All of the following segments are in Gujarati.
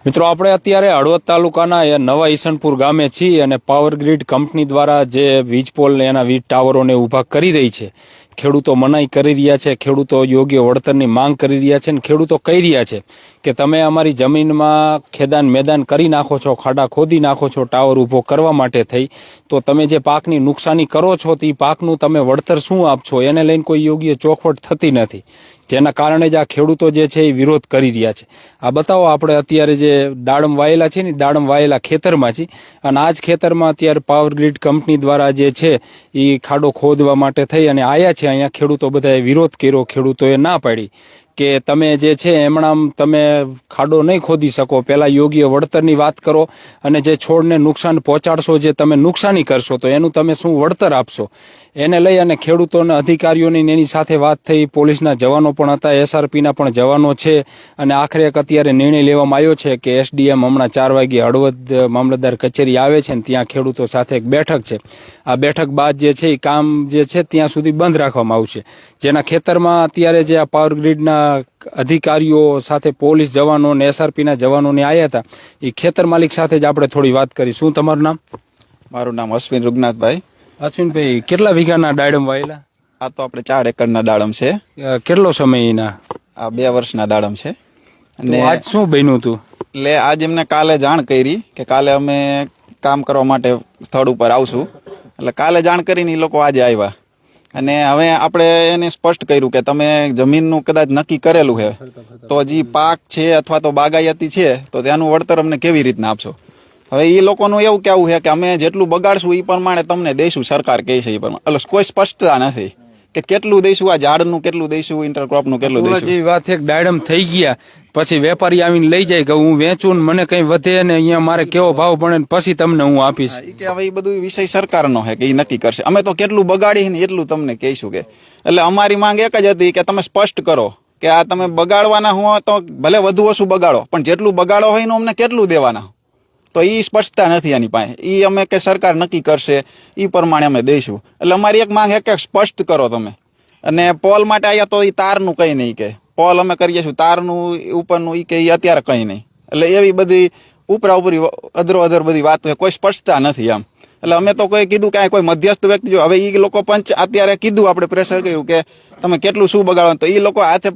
મિત્રો આપણે અત્યારે હળવદ તાલુકાના નવા ઈસનપુર ગામે છીએ અને પાવર ગ્રીડ કંપની દ્વારા જે વીજ પોલ એના વીજ ટાવરોને ઊભા કરી રહી છે, ખેડૂતો મનાઈ કરી રહ્યા છે, ખેડૂતો યોગ્ય વળતરની માંગ કરી રહ્યા છે અને ખેડૂતો કહી રહ્યા છે કે તમે અમારી જમીનમાં ખેદાન મેદાન કરી નાખો છો, ખાડા ખોદી નાખો છો ટાવર ઊભો કરવા માટે થઈ, તો તમે જે પાકની નુકસાની કરો છો તે પાકનું તમે વળતર શું આપશો, એને લઈને કોઈ યોગ્ય ચોખવટ થતી નથી, જેના કારણે જ આ ખેડૂતો જે છે એ વિરોધ કરી રહ્યા છે। આ બતાવો, આપણે અત્યારે જે દાડમ વાયેલા છે ને, દાડમ વાયેલા ખેતરમાં છે અને આ જ ખેતરમાં અત્યારે પાવર ગ્રીડ કંપની દ્વારા જે છે એ ખાડો ખોદવા માટે થઈ અને આયા છે। અહીંયા ખેડૂતો બધાએ વિરોધ કર્યો, ખેડૂતોએ ના પાડી કે તમે જે છે એમણામ તમે ખાડો નહીં ખોદી શકો, પહેલાં યોગ્ય વળતરની વાત કરો અને જે છોડને નુકસાન પહોંચાડશો, જે તમે નુકસાની કરશો તો એનું તમે શું વળતર આપશો, એને લઈ અને ખેડૂતોના અધિકારીઓની એની સાથે વાત થઈ। પોલીસના જવાનો પણ હતા, SRPના પણ જવાનો છે અને આખરે એક અત્યારે નિર્ણય લેવામાં આવ્યો છે કે SDM હમણાં 4 વાગે હળવદ મામલતદાર કચેરી આવે છે ને ત્યાં ખેડૂતો સાથે એક બેઠક છે। આ બેઠક બાદ જે છે એ કામ જે છે ત્યાં સુધી બંધ રાખવામાં આવશે, જેના ખેતરમાં અત્યારે જે આ પાવર ગ્રીડના અધિકારીઓ સાથે પોલીસ જવાનો અને SRPના જવાનોને આવ્યા હતા, એ ખેતર માલિક સાથે જ આપણે થોડી વાત કરી। શું તમારું નામ? મારું નામ અશ્વિન રૂગનાથભાઈ। અશ્વિનભાઈ, કેટલા વીઘાના દાડમ વાયેલા? આ તો આપણે 4 એકરના દાડમ છે। કેટલો સમય એના? આ 2 વર્ષના દાડમ છે। અને આજ શું બન્યું હતું? એટલે આજ એમને કાલે જાણ કરી કે કાલે અમે કામ કરવા માટે સ્થળ ઉપર આવશું, એટલે કાલે જાણ કરીને એ લોકો આજે આવ્યા અને હવે આપણે એને સ્પષ્ટ કર્યું કે તમે જમીનનું કદાચ નક્કી કરેલું છે તો હજી પાક છે અથવા તો બાગાયતી છે તો ત્યાંનું વળતર અમને કેવી રીતના આપશો। હવે એ લોકોનું એવું કહેવું છે કે અમે જેટલું બગાડશું એ પ્રમાણે તમને દઈશું, સરકાર કહે છે એ પ્રમાણે, એટલે કોઈ સ્પષ્ટતા નથી કે કેટલું દઈશું, આ ઝાડનું કેટલું દઈશું, ઇન્ટરક્રોપનું કેટલું દઈશું। જે વાત એક દાડમ થઈ ગયા પછી વેપારી આવીને લઈ જાય કે હું વેચું ને મને કઈ વધે ને અહીંયા મારે કેવો ભાવ પડે ને પછી તમને હું આપીશ, કે હવે એ બધું વિષય સરકારનો છે કે એ નક્કી કરશે, અમે તો કેટલું બગાડી ને એટલું તમને કહીશું કે, એટલે અમારી માંગ એક જ હતી કે તમે સ્પષ્ટ કરો કે આ તમે બગાડવાના હો તો ભલે વધુ ઓછું બગાડો પણ જેટલું બગાડો હોય એનું અમને કેટલું દેવાના, તો એ સ્પષ્ટતા નથી આની પાસે, એ અમે કે સરકાર નક્કી કરશે એ પ્રમાણે અમે દઈશું। એટલે અમારી એક માંગ કે સ્પષ્ટ કરો તમે। અને પોલ માટે આવ્યા તો એ તારનું કંઈ નહીં કે પોલ અમે કરીએ છીએ, તારનું ઉપરનું એ કે એ અત્યારે કંઈ નહીં, એટલે એવી બધી ઉપરા ઉપરી અધરો અધર બધી વાત કોઈ સ્પષ્ટતા નથી આમ। એટલે અમે તો કોઈ કીધું કે કોઈ મધ્યસ્થ વ્યક્તિ જો, હવે એ લોકો પંચ અત્યારે કીધું, આપણે પ્રેશર કર્યું કે તમે કેટલું શું બગાડવાનું, તો એ લોકો હાથે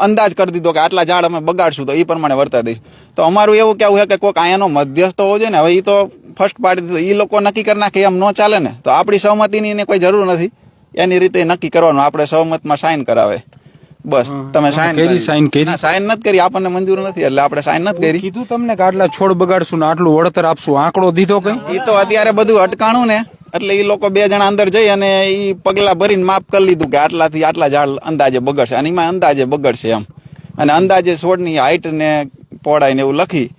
અંદાજ કરી દીધો કે આટલા ઝાડ અમે બગાડશું તો એ પ્રમાણે વર્તા દઈશું। તો અમારું એવું કેવું છે કે કોઈક અહીંયાનો મધ્યસ્થ હોવો જોઈએ ને, હવે એ તો ફર્સ્ટ પાર્ટી દીધો, એ લોકો નક્કી કરી નાખે એમ ન ચાલે ને, તો આપણી સહમતિની કોઈ જરૂર નથી, એની રીતે નક્કી કરવાનું, આપણે સહમતમાં સાઇન કરાવે બસ। તમે સાઇન નથી કરી, આપણને મંજૂર નથી એટલે આપણે સાઇન નથી કરી। કીધું તમને કે આટલા છોડ બગાડશું ને આટલું વળતર આપશું, આંકડો દીધો કઈ? એ તો અત્યારે બધું અટકાણું ને, એટલે એ લોકો 2 જણા અંદર જઈ અને એ પગલા ભરીને માપ કરી લીધું કે આટલાથી આટલા ઝાડ અંદાજે બગડશે અને એમાં અંદાજે બગડશે એમ, અને અંદાજે છોડની હાઈટ ને પહોળાઈ ને એવું લખી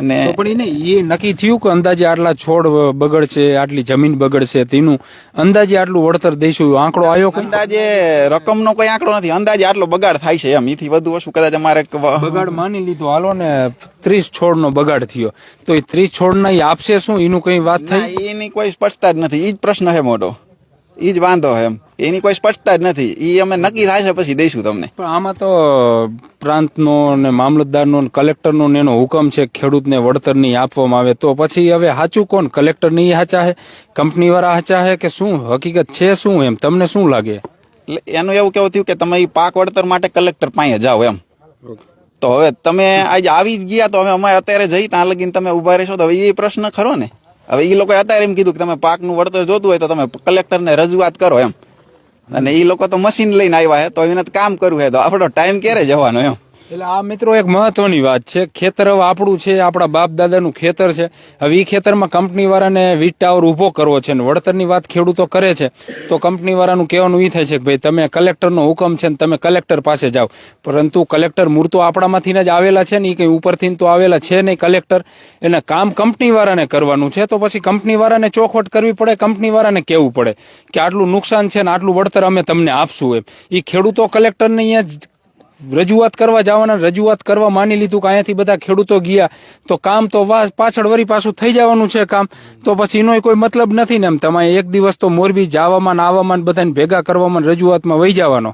અને પણ એ નક્કી થયું કે અંદાજે આટલા છોડ બગડશે, આટલી જમીન બગડશે, તેનું અંદાજે આટલું વળતર દઈશું, આંકડો આવ્યો? અંદાજે રકમનો કોઈ આંકડો નથી, અંદાજે આટલો બગાડ થાય છે એમ, એથી વધુ ઓછું કદાચ અમારે બગાડ માની લીધો, હાલો ને 30 છોડનો બગાડ થયો તો એ 30 છોડના એ આપશે શું, એનું કઈ વાત થઈ? એની કોઈ સ્પષ્ટતા જ નથી, એ જ પ્રશ્ન છે મોટો, એ જ વાંધો છે એમ, એની કોઈ સ્પષ્ટતા જ નથી, એ અમે નક્કી થાય છે પછી દઈશું તમને। પણ આમાં તો પ્રાંતનો ને મામલતદારનો ને કલેક્ટરનો એનો હુકમ છે ખેડૂતને વળતર નહીં આપવામાં આવે, તો પછી હવે સાચું કોણ, કલેક્ટર નહીં સાચા છે, કંપની વાળા સાચા છે કે શું હકીકત છે શું, એમ તમને શું લાગે? એટલે એનું એવું કેવું થયું કે તમે એ પાક વળતર માટે કલેક્ટર પાસે જાઓ એમ, તો હવે તમે આજે આવી જ ગયા તો હવે અમે અત્યારે જઈ ત્યાં લગીને તમે ઉભા રહેશો તો હવે એ પ્રશ્ન ખરો ને। હવે એ લોકોએ અત્યારે એમ કીધું કે તમે પાકનું વળતર જોતું હોય તો તમે કલેક્ટરને રજૂઆત કરો એમ, અને એ લોકો તો મશીન લઈને આવ્યા છે તો એને કામ કરવું છે તો આપણો ટાઈમ ક્યારે જવાનો એમ। એટલે આ મિત્રો એક મહત્વની વાત છે, ખેતર હવે આપણું છે, આપણા બાપ દાદાનું ખેતર છે, હવે એ ખેતરમાં કંપની વાળાને વીજ ટાવર ઉભો કરવો છે ને વળતરની વાત ખેડૂતો કરે છે, તો કંપની વાળાનું કહેવાનું એ થાય છે કે ભાઈ તમે કલેક્ટરનો હુકમ છે ને તમે કલેક્ટર પાસે જાઓ, પરંતુ કલેક્ટર મૂળ તો આપણામાંથી જ આવેલા છે ને, એ કંઈ ઉપરથી તો આવેલા છે નહીં કલેક્ટર, એને કામ કંપની વાળાને કરવાનું છે, તો પછી કંપની વાળાને ચોખવટ કરવી પડે, કંપની વાળાને કહેવું પડે કે આટલું નુકસાન છે ને આટલું વળતર અમે તમને આપશું એમ। એ ખેડૂતો કલેક્ટરને અહીંયા રજૂઆત કરવા જવાના, રજૂઆત કરવા માની લીધું કે અહીંયાથી બધા ખેડૂતો ગયા તો કામ તો પાછળ વળી પાછું થઈ જવાનું છે કામ, તો પછી એનો કોઈ મતલબ નથી ને એમ, તમારે એક દિવસ તો મોરબી જવામાં આવવામાં બધાને ભેગા કરવામાં રજૂઆતમાં વહી જવાનો,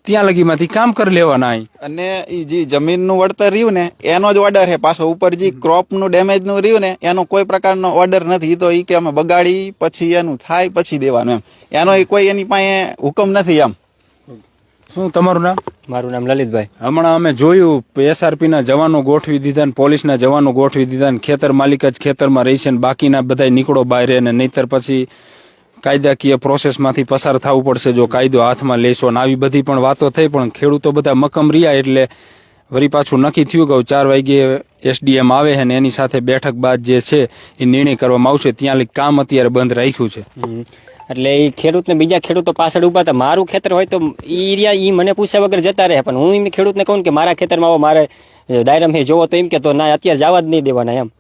ત્યાં લગીમાંથી કામ કરી લેવાના અહીં. અને ઈ જે જમીનનું વળતર રહ્યું ને એનો જ ઓર્ડર છે પાછો. ઉપર જે ક્રોપનું ડેમેજનું રહ્યું ને એનો કોઈ પ્રકારનો ઓર્ડર નથી. ઈ તો ઈ કે અમે બગાડી પછી એનું થાય પછી દેવાનું એમ. એનો કોઈ એની પાસે હુકમ નથી એમ. શું તમારું નામ? મારું નામ લલિતભાઈ. હમણાં અમે જોયું એસઆરપી ના જવાનો ગોઠવી દીધા ને પોલીસના જવાનો ગોઠવી દીધા ને ખેતર માલિક જ ખેતરમાં રહી છે ને બાકીના બધા નીકળો બહાર ને નહીતર પછી કાયદાકીય પ્રોસેસમાંથી પસાર થવું પડશે જો કાયદો હાથમાં લેશો ને આવી બધી પણ વાતો થઈ. પણ ખેડૂતો બધા મક્કમ રહ્યા એટલે વળી પાછું નક્કી થયું કે 4 વાગ્યે એસડીએમ આવે છે ને એની સાથે બેઠક બાદ જે છે એ નિર્ણય કરવામાં આવશે. ત્યાં લઈ કામ અત્યારે બંધ રાખ્યું છે. એટલે એ ખેડૂતને બીજા ખેડૂતો પાછળ ઉભા હતા. મારું ખેતર હોય તો ઈ મને પૂછ્યા વગર જતા રહે. પણ હું એમ ખેડૂતને કહું કે મારા ખેતરમાં આવો, મારે દાયરામાં જોવો તો એમ કે તો ના અત્યારે જવા જ નહીં દેવાના એમ.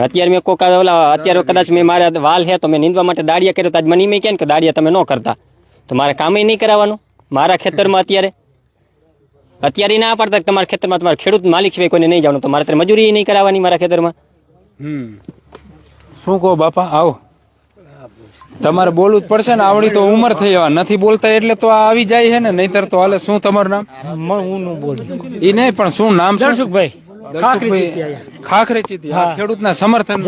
અત્યારે મેં અત્યારે કદાચ મેં મારા વાલ છે તો મેં નીંદવા માટે દાડિયા કર્યો તો આજ મને એમ કે દાડિયા તમે ન કરતા તો મારે કામ નહીં કરાવવાનું મારા ખેતરમાં. અત્યારે ના પાડતા તમારા ખેતરમાં તમારા ખેડૂત માલિક સિવાય કોઈને નહીં જવાનું તો મારે મજૂરી નહીં કરાવવાની મારા ખેતરમાં. શું કહો બાપા? આવો, તમારે બોલવું જ પડશે ને. આવડી તો ઉંમર થઈ જવા નથી બોલતા એટલે તો આ આવી જાય છે ને, નહીતર તો હાલે. શું તમારું નામ? એ નહીં પણ શું નામ? દર્શકભાઈ ખાખરે ચીતી ખેડૂતના સમર્થન.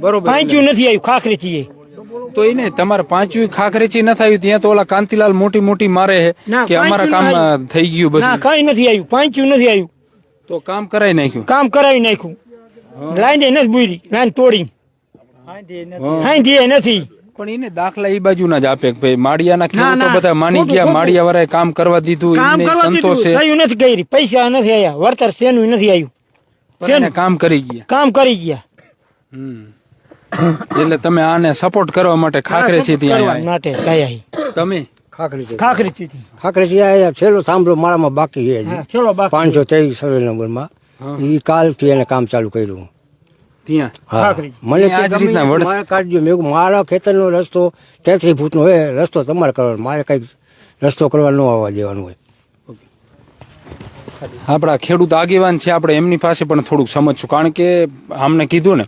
બરોબર. પાંચ્યું નથી આવ્યું ખાખરેચી. તો એ નહીં તમારે પાંચ્યું ખાખરેચી નથી આવ્યું ત્યાં તો ઓલા કાંતિલાલ મોટી મોટી મારે છે કે અમારા કામ થઈ ગયું બધું. કઈ નથી આવ્યું, પાંચ્યું નથી આવ્યું. તો કામ કરાવી નાખ્યું. કામ કરાવી નાખ્યું. લાઈન નથી બુરી, લાઈન તોડી નથી. પણ એને દાખલા એ બાજુ ના જ આપે કે ભાઈ માળિયાના ખેડૂતો બધા માની ગયા, માળિયા વાળાએ કામ કરવા દીધું, કામ એમને કરવા સંતોષ છે. દીધું નથી કરી, પૈસા નથી આવ્યા, વળતર શેનું નથી આવ્યું. પણ એને કામ કરી ગયા. કામ કરી ગયા. એટલે તમે આને સપોર્ટ કરવા માટે ખાખરે છે ત્યાં માટે કયા તમે ખાખરેચી છેલ્લો થાંભલો મારામાં બાકી છે હજી. ચલો બાપ 523 સર્વે નંબરમાં ઈ કાલથી એને કામ ચાલુ કર્યું. ત્યાં હા, મને આ જ રીતના વડ- મારે કાઢજો. મેં કીધું મારા ખેતરનો રસ્તો 33 ફૂટનો હોય, રસ્તો તમારે કરવાનો, મારે કઈ રસ્તો કરવા ન આવવા દેવાનું હોય. આપણા ખેડૂત આગેવાન છે, આપણે એમની પાસે પણ થોડુંક સમજશું. કારણ કે અમને કીધું ને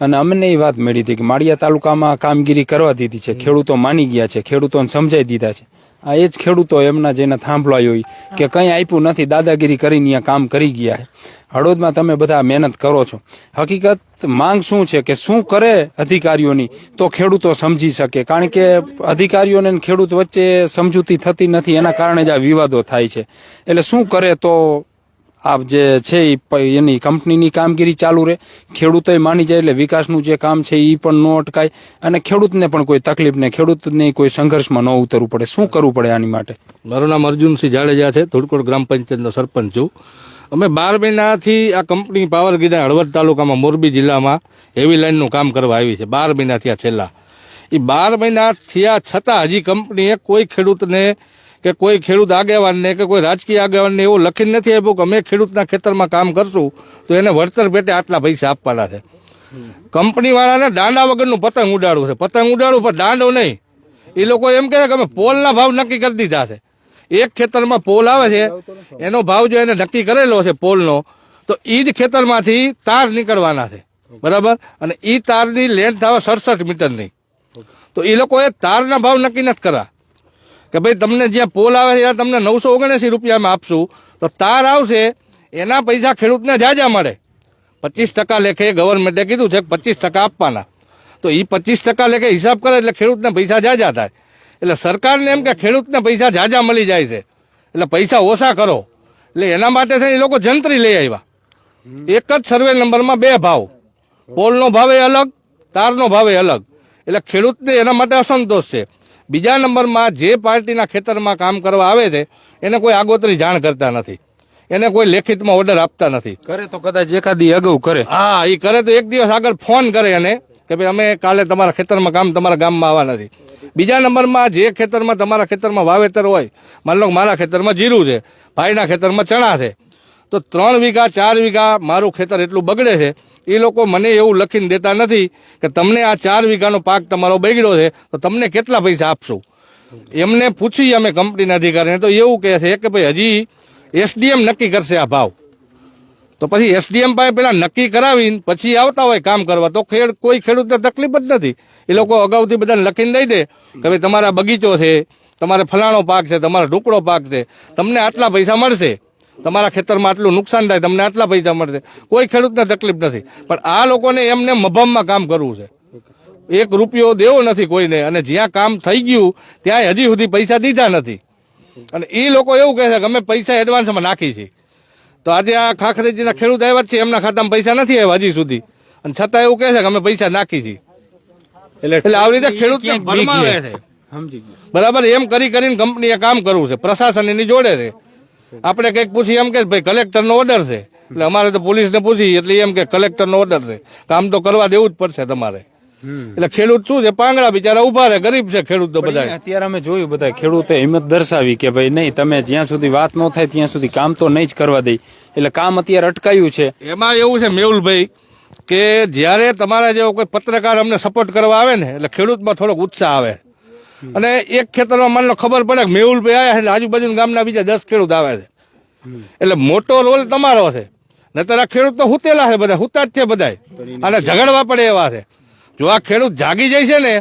અને અમને એ વાત મળી હતી કે માળિયા તાલુકામાં કામગીરી કરવા દીધી છે, ખેડૂતો માની ગયા છે, ખેડૂતોને સમજાઈ દીધા છે. આ એ જ ખેડૂતો એમના જેને થાંભલાયો હોય કે કંઈ આપ્યું નથી, દાદાગીરી કરીને અહીંયા કામ કરી ગયા છે. હળવદમાં તમે બધા મહેનત કરો છો. હકીકત માંગ શું છે કે શું કરે અધિકારીઓની તો ખેડૂતો સમજી શકે. કારણ કે અધિકારીઓને અને ખેડૂત વચ્ચે સમજૂતી થતી નથી, એના કારણે જ આ વિવાદો થાય છે. એટલે શું કરે તો આ જે છે એની કંપનીની કામગીરી ચાલુ રહે, ખેડૂતોય માની જાય એટલે વિકાસનું જે કામ છે એ પણ ન અટકાય અને ખેડૂતને પણ કોઈ તકલીફ નહીં, ખેડૂતને કોઈ સંઘર્ષમાં ન ઉતરવું પડે. શું કરવું પડે આની માટે? મારું નામ અર્જુનસિંહ જાડેજા છે, ધોળકોટ ગ્રામ પંચાયતનો સરપંચ છું. અમે 12 મહિનાથી આ કંપની પાવર ગ્રીડ હળવદ તાલુકામાં મોરબી જિલ્લામાં હેવી લાઇનનું કામ કરવા આવી છે. 12 મહિના થયા છેલ્લા. એ 12 મહિના થયા છતાં હજી કંપનીએ કોઈ ખેડૂતને કે કોઈ ખેડૂત આગેવાનને કે કોઈ રાજકીય આગેવાનને એવું લખીને નથી આપ્યું કે અમે ખેડૂતના ખેતરમાં કામ કરશું તો એને વળતર પેટે આટલા પૈસા આપવાના છે. કંપનીવાળાને દાંડા વગરનું પતંગ ઉડાડવું છે, પતંગ ઉડાડવું પણ દાંડો નહીં. એ લોકો એમ કહે કે અમે પોલના ભાવ નક્કી કરી દીધા છે. એક ખેતરમાં પોલ આવે છે એનો ભાવ જો એને નક્કી કરેલો છે પોલનો, તો એ જ ખેતરમાંથી તાર નીકળવાના છે, બરાબર. અને એ તારની લેન્થ આવે 67 મીટરની. તો એ લોકોએ તારના ભાવ નક્કી નથી કર્યા કે ભાઈ તમને જ્યાં પોલ આવે છે ત્યાં તમને 979 રૂપિયામાં આપશું, તો તાર આવશે એના પૈસા ખેડૂતને જાજા મળે. 25% લેખે ગવર્મેન્ટે કીધું છે 25% આપવાના. તો એ 25% લેખે હિસાબ કરે એટલે ખેડૂતને પૈસા જાજા થાય. એટલે સરકારને એમ કે ખેડૂતને પૈસા જાજા મળી જાય છે એટલે પૈસા ઓછા કરો. એટલે એના માટે એ લોકો જંત્રી લઈ આવ્યા. એક જ સર્વે નંબરમાં 2 ભાવ, પોલનો ભાવે અલગ, તારનો ભાવે અલગ. એટલે ખેડૂતને એના માટે અસંતોષ છે. બીજા નંબરમાં જે પાર્ટીના ખેતરમાં કામ કરવા આવે છે એને કોઈ આગોતરી જાણ કરતા નથી, એને કોઈ લેખિતમાં ઓર્ડર આપતા નથી. કરે તો કદાચ એકાદી અગાઉ કરે. હા, એ કરે તો એક દિવસ આગળ ફોન કરે એને કે ભાઈ અમે કાલે તમારા ખેતરમાં કામ તમારા ગામમાં આવવા નથી. બીજા નંબરમાં જે ખેતરમાં તમારા ખેતરમાં વાવેતર હોય, માની લો મારા ખેતરમાં જીરું છે, ભાઈના ખેતરમાં ચણા છે, તો 3 વીઘા 4 વીઘા મારું ખેતર એટલું બગડે છે. એ લોકો મને એવું લખીને દેતા નથી કે તમને આ 4 વીઘાનો પાક તમારો બગડ્યો છે તો તમને કેટલા પૈસા આપશું. એમને પૂછી અમે કંપનીના અધિકારીને તો એવું કહે છે કે ભાઈ હજી એસડીએમ નક્કી કરશે આ ભાવ. તો પછી એસડીએમ પાસે પેલા નક્કી કરાવીને પછી આવતા હોય કામ કરવા તો કોઈ ખેડૂતને તકલીફ જ નથી. એ લોકો અગાઉથી બધાને લખીને દઈ દે કે ભાઈ તમારા બગીચો છે તમારે ફલાણો પાક છે, તમારો ઢુકડો પાક છે, તમને આટલા પૈસા મળશે, તમારા ખેતરમાં આટલું નુકસાન થાય, તમને આટલા પૈસા મળશે. કોઈ ખેડૂતને તકલીફ નથી. પણ આ લોકોને એમને મફતમાં કામ કરવું છે. 1 રૂપિયો દેવો નથી કોઈને, અને જ્યાં કામ થઈ ગયું ત્યાં હજી સુધી પૈસા દીધા નથી. અને એ લોકો એવું કહે છે કે અમે પૈસા એડવાન્સમાં નાખી છે. તો આજે આ ખાખરેજીના ખેડૂત આવ્યા છે, એમના ખાતામાં પૈસા નથી આવ્યા હજી સુધી, અને છતાં એવું કહે છે કે અમે પૈસા નાખી છે. એટલે આવી રીતે ખેડૂતને ભરમાવે છે. બરાબર, એમ કરીને કંપનીએ કામ કરવું છે. પ્રશાસન એની જોડે છે. આપણે કંઈક પૂછી એમ કે ભાઈ કલેક્ટરનો ઓર્ડર છે, એટલે અમારે તો પોલીસને પૂછી એટલે એમ કે કલેક્ટરનો ઓર્ડર છે, કામ તો કરવા દેવું જ પડશે તમારે. એટલે ખેડૂત શું છે, પાંગડા બિચારા ઉભા રહે, ગરીબ છે ખેડૂત તો બધા. અત્યારે અમે જોયું બધા ખેડૂતે હિંમત દર્શાવી કે ભાઈ નહીં, તમે જ્યાં સુધી વાત ન થાય ત્યાં સુધી કામ તો નહીં જ કરવા દઈ. એટલે કામ અત્યારે અટકાયું છે. એમાં એવું છે મેહુલભાઈ કે જ્યારે તમારા જેવો કોઈ પત્રકાર અમને સપોર્ટ કરવા આવે ને એટલે ખેડૂતમાં થોડોક ઉત્સાહ આવે. અને એક ખેતરમાં માન લો ખબર પડે કે મેહુલભાઈ આવ્યા એટલે આજુબાજુના ગામના બીજા 10 ખેડૂત આવે છે. એટલે મોટો રોલ તમારો છે. નહીતર આ ખેડૂત તો હુતેલા છે, બધા હુતા જ છે બધા, અને ઝઘડવા પડે એવા છે. જો આ ખેડૂત જાગી જાય છે ને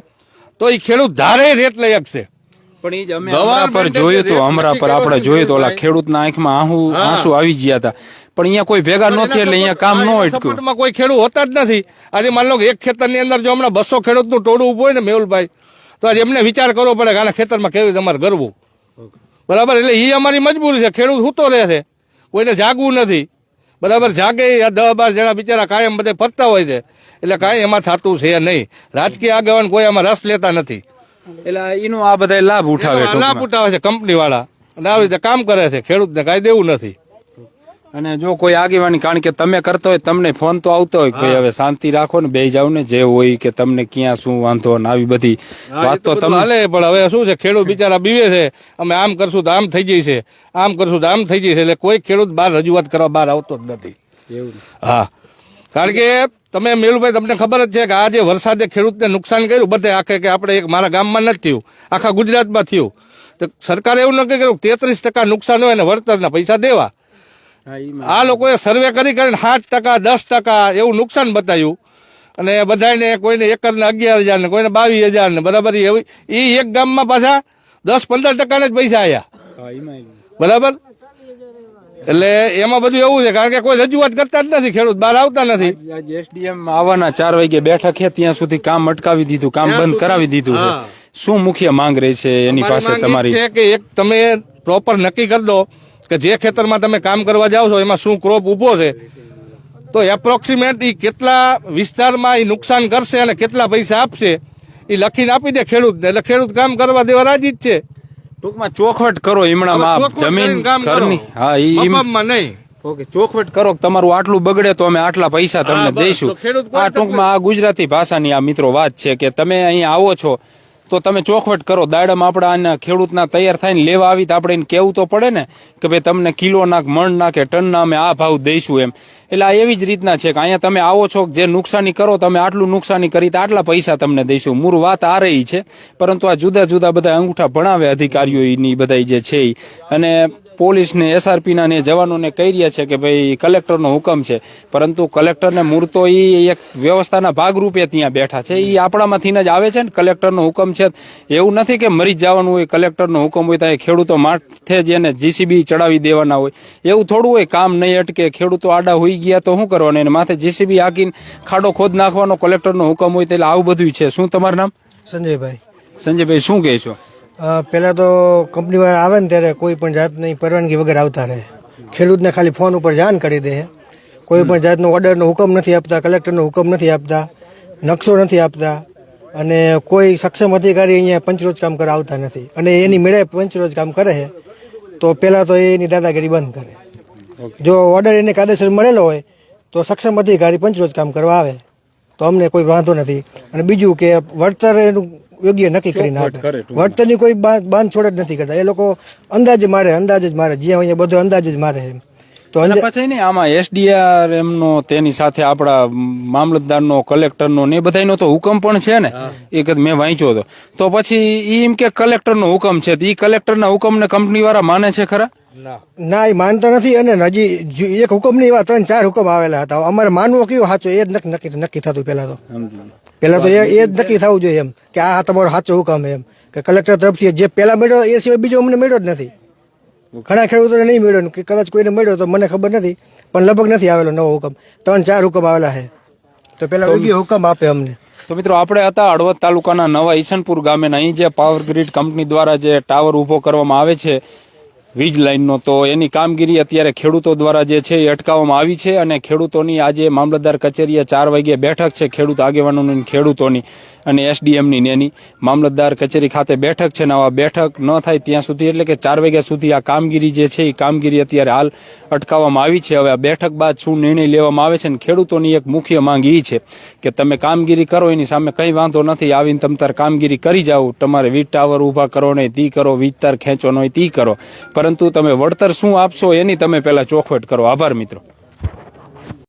તો એ ખેડૂત ધારે રેટ લઈ શકશે. પણ એ જ અમે હમણાં પર જોયું હતું, હમણાં પર આપણે જોયું તો ઓલા ખેડૂતના આંખમાં આંસુ આવી ગયા હતા. પણ અહીંયા કોઈ ભેગા નથી એટલે અહીંયા કામ ન અટક્યું. સપોર્ટમાં કોઈ ખેડૂત હોતા જ નથી. આજે માન લો કે એક ખેતરની અંદર જો હમણાં 200 ખેડૂતનું ટોળું ઉભું હોય ને મેહુલભાઈ, તો આજે એમને વિચાર કરવો પડે કે આના ખેતરમાં કેવી રીતે અમારે કરવું. બરાબર, એટલે એ અમારી મજબૂરી છે. ખેડૂત સૂતો રહે છે, કોઈને જાગવું નથી. બરાબર, જાગે 10-12 જણા બિચારા કાયમ બધે ફરતા હોય છે. એટલે કાંઈ એમાં થતું છે નહીં. રાજકીય આગેવાન કોઈ આમાં રસ લેતા નથી. એટલે એનો આ બધા લાભ ઉઠાવે, લાભ ઉઠાવે છે કંપની વાળા, અને આવી રીતે કામ કરે છે. ખેડૂતને કાંઈ દેવું નથી. અને જો કોઈ આગેવાની, કારણ કે તમે કરતો હોય તમને ફોન તો આવતો હોય કે હવે શાંતિ રાખો ને, બે જાવ ને, જે હોય કે તમને ક્યાં શું વાંધો ને આવી બધી વાત તો તમે હાલે. પણ હવે શું છે, ખેડૂત બિચારા બીવે છે, અમે આમ કરશું તો આમ થઈ જશે, આમ કરશું તો આમ થઈ જશે. એટલે કોઈ ખેડૂત બહાર રજૂઆત કરવા બહાર આવતો જ નથી. હા, કારણ કે તમે મેહુલભાઈ તમને ખબર જ છે કે આ જે વરસાદે ખેડૂતને નુકસાન કર્યું બધે આખે, કે આપણે એક મારા ગામમાં નથી થયું, આખા ગુજરાતમાં થયું. તો સરકારે એવું નક્કી કર્યું 33% નુકસાન હોય ને વળતરના પૈસા દેવા. આ લોકોએ સર્વે કરીને 7%, 10% એવું નુકસાન બતાવ્યું. અને બધાને કોઈને એકરને 11,000 ને કોઈને 22,000 ને બરાબર. એ એક ગામમાં પાછા 10-15% જ પૈસા આવ્યા. બરાબર, એટલે એમાં બધું એવું છે, કારણ કે કોઈ રજૂઆત કરતા જ નથી, ખેડૂત બહાર આવતા નથી. એસડીએમ આવવાના 4 વાગે બેઠક છે, ત્યાં સુધી કામ અટકાવી દીધું, કામ બંધ કરાવી દીધું છે. શું મુખ્ય માંગ રહી છે એની પાસે તમારી? છે કે એક તમે પ્રોપર નક્કી કરી દો કે જે ખેતરમાં તમે કામ કરવા જાઓ છો એમાં શું ક્રોપ ઉભો છે, તો એપ્રોક્સિમેટ એ કેટલા વિસ્તારમાં એ નુકસાન કરશે અને કેટલા પૈસા આપશે એ લખીને આપી દે ખેડૂતને. એટલે ખેડૂત કામ કરવા દેવા રાજી જ છે. ટૂંકમાં ચોખવટ કરો હમણાં જમીન ઘરની. હા, નહીં. ઓકે, ચોખવટ કરો કે તમારું આટલું બગડે તો અમે આટલા પૈસા તમને દઈશું. આ ટૂંકમાં આ ગુજરાતી ભાષાની આ મિત્રો વાત છે કે તમે અહીંયા આવો છો તો તમે ચોખવટ કરો. દાડમ આપણા આના ખેડૂતના તૈયાર થઈને લેવા આવી તો આપણે એને કહેવું તો પડે ને કે ભાઈ તમને કિલો ના, મણ ના કે ટન ના અમે આ ભાવ દઈશું એમ. એટલે આ એવી જ રીતના છે કે અહીંયા તમે આવો છો, જે નુકસાની કરો તમે આટલું નુકસાની કરી તો આટલા પૈસા તમને દઈશું. મૂળ વાત આ રહી છે. પરંતુ આ જુદા જુદા બધા અંગૂઠા ભણાવે અધિકારીઓની બધા જે છે ઈ. અને પોલીસને, એસઆરપીના ને જવાનોને કહી રહ્યા છે કે ભાઈ કલેક્ટરનો હુકમ છે, પરંતુ કલેક્ટરને મૂળ તો એ એક વ્યવસ્થાના ભાગરૂપે ત્યાં બેઠા છે. એ આપણામાંથી જ આવે છે ને, કલેક્ટરનો હુકમ છે. એવું નથી કે મરી જવાનું હોય, કલેક્ટરનો હુકમ હોય તો ખેડૂતો માથે જ એને જીસીબી ચડાવી દેવાના હોય. એવું થોડું હોય. કામ નહીં અટકે, ખેડૂતો આડા હોઈ ગયા તો શું કરવાનું, એને માથે જીસીબી હાકીને ખાડો ખોદ નાખવાનો કલેક્ટરનો હુકમ હોય. એટલે આવું બધું છે. શું તમારું નામ? સંજયભાઈ. સંજયભાઈ, શું કહેશો? પહેલાં તો કંપનીવાળા આવે ને ત્યારે કોઈ પણ જાતની પરવાનગી વગર આવતા રહે. ખેડૂતને ખાલી ફોન ઉપર જાણ કરી દે. કોઈ પણ જાતનો ઓર્ડરનો હુકમ નથી આપતા, કલેક્ટરનો હુકમ નથી આપતા, નકશો નથી આપતા. અને કોઈ સક્ષમ અધિકારી અહીંયા પંચરોજ કામ કરવા આવતા નથી. અને એની મેળે પંચરોજ કામ કરે છે તો પહેલાં તો એની દાદાગીરી બંધ કરે. જો ઓર્ડર એને કાયદેસર મળેલો હોય તો સક્ષમ અધિકારી પંચરોજ કામ કરવા આવે તો અમને કોઈ વાંધો નથી. અને બીજું કે વળતર એનું યોગ્ય નક્કી કરીને આપે. વળતરની કોઈ બાંધછોડ જ નથી કરતા. એ લોકો અંદાજ જ મારે, જ્યાં અહીંયા બધો અંદાજ જ મારે એમ. તો પછી ને આમાં એસડીઆર એમનો, તેની સાથે આપણા મામલતદારનો, કલેક્ટરનો ને એ બધાનો તો હુકમ પણ છે ને. એક મેં વાંચ્યો હતો. તો પછી એમ કે કલેક્ટરનો હુકમ છે, તો એ કલેક્ટરના હુકમને કંપની વાળા માને છે ખરા? ના, એ માનતા નથી. અને હજી એક હુકમ ની એવા 3-4 હુકમ આવેલા હતા. અમારે માનવો કયો સાચો એ જ નક્કી થતું. પેલા તો એ જ નક્કી થવું જોઈએ એમ કે આ તમારો સાચો હુકમ એમ. કે કલેક્ટર તરફથી જે પહેલા મળ્યો એ સિવાય બીજો અમને મળ્યો જ નથી. ઘણા ખેડૂતોને નહીં મળ્યો કે કદાચ કોઈને મળ્યો તો મને ખબર નથી, પણ લગભગ નથી આવેલો નવો હુકમ. 3-4 હુકમ આવેલા છે, તો પેલા યોગ્ય હુકમ આપે અમને. તો મિત્રો આપણે હતા હળવદ તાલુકાના નવા ઈસનપુર ગામે. અહીં જે પાવર ગ્રીડ કંપની દ્વારા જે ટાવર ઊભો કરવામાં આવે છે વીજ લાઇનનો, તો એની કામગીરી અત્યારે ખેડૂતો દ્વારા જે છે એ અટકાવવામાં આવી છે. અને ખેડૂતોની આજે મામલતદાર કચેરીએ 4 વાગ્યે બેઠક છે, ખેડૂત આગેવાનોની, ખેડૂતોની અને એસડીએમની ને એની મામલતદાર કચેરી ખાતે બેઠક છે. ને આવા બેઠક ન થાય ત્યાં સુધી, એટલે કે 4 વાગ્યા સુધી આ કામગીરી જે છે એ કામગીરી અત્યારે હાલ અટકાવવામાં આવી છે. હવે આ બેઠક બાદ શું નિર્ણય લેવામાં આવે છે, અને ખેડૂતોની એક મુખ્ય માંગ એ છે કે તમે કામગીરી કરો, એની સામે કંઈ વાંધો નથી, આવીને તમ તાર કામગીરી કરી જાઓ, તમારે વીજ ટાવર ઊભા કરો ને તી કરો, વીજ તાર ખેંચવાનો હોય તી કરો, પરંતુ તમે વળતર શું આપશો એની તમે પહેલા ચોખવટ કરો. આભાર મિત્રો.